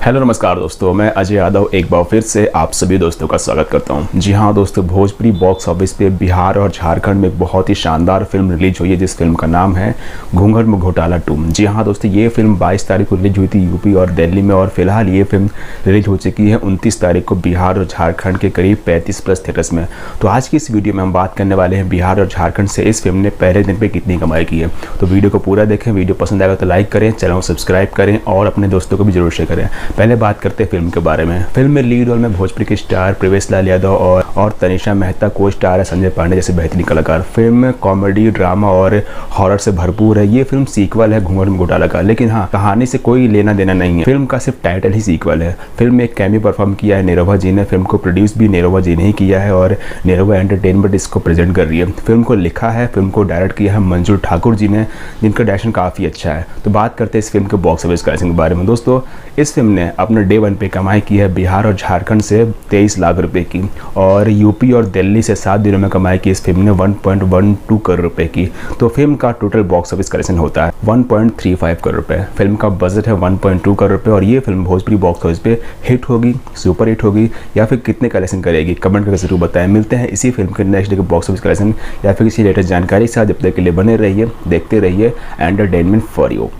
Hello नमस्कार दोस्तों, मैं अजय यादव एक बार फिर से आप सभी दोस्तों का स्वागत करता हूं। जी हां दोस्तों, भोजपुरी बॉक्स ऑफिस पे बिहार और झारखंड में एक बहुत ही शानदार फिल्म रिलीज हुई है जिस फिल्म का नाम है घूंघट में घोटाला 2। जी हां दोस्तों, ये फिल्म 22 तारीख को रिलीज हुई थी यूपी और दिल्ली में, और फिलहाल ये फिल्म रिलीज हो चुकी है 29 तारीख को बिहार और झारखंड के करीब 35+ थिएटर्स में। तो आज की इस वीडियो में हम बात करने वाले हैं बिहार और झारखंड से इस फिल्म ने पहले दिन पर कितनी कमाई की है। तो वीडियो को पूरा देखें, वीडियो पसंद आएगा तो लाइक करें, चैनल को सब्सक्राइब करें और अपने दोस्तों को भी जरूर शेयर करें। पहले बात करते हैं फिल्म के बारे में। फिल्म में लीड रोल में भोजपुरी के स्टार प्रवेश लाल यादव और तनिषा मेहता, को स्टार है संजय पांडे जैसे बेहतरीन कलाकार। फिल्म में कॉमेडी, ड्रामा और हॉरर से भरपूर है। ये फिल्म सीक्वल है घूंघट में घोटाला का, लेकिन हाँ, कहानी से कोई लेना देना नहीं है। फिल्म का सिर्फ टाइटल ही सीक्वल है। फिल्म में एक कैमियो परफॉर्म किया है निरहुआ जी ने। फिल्म को प्रोड्यूस भी निरहुआ जी ने ही किया है और निरहुआ एंटरटेनमेंट इसको प्रेजेंट कर रही है। फिल्म को लिखा है, फिल्म को डायरेक्ट किया है मंजूर ठाकुर जी ने, जिनका डायरेक्शन काफ़ी अच्छा है। तो बात करते हैं इस फिल्म के बॉक्स ऑफिस कलेक्शन के बारे में। दोस्तों, इस फिल्म ने अपने डे 1 पे कमाई की है बिहार और झारखंड से 23 लाख रुपए की, और यूपी और दिल्ली से 7 दिनों में कमाई की इस फिल्म ने 1.12 करोड़ रुपए की। तो फिल्म का टोटल बॉक्स ऑफिस कलेक्शन होता है 1.35 करोड़ रुपए। फिल्म का बजट है 1.2 करोड़ रुपए, और ये फिल्म भोजपुरी बॉक्स ऑफिस पे हिट होगी, सुपर हिट होगी, या फिर कितने कलेक्शन करेगी कमेंट करके जरूर बताएं। मिलते हैं इसी फिल्म के नेक्स्ट डे के बॉक्स ऑफिस कलेक्शन या फिर किसी लेटेस्ट जानकारी के साथ। जब तक के लिए बने रहिए, देखते रहिए एंटरटेनमेंट फॉर यू।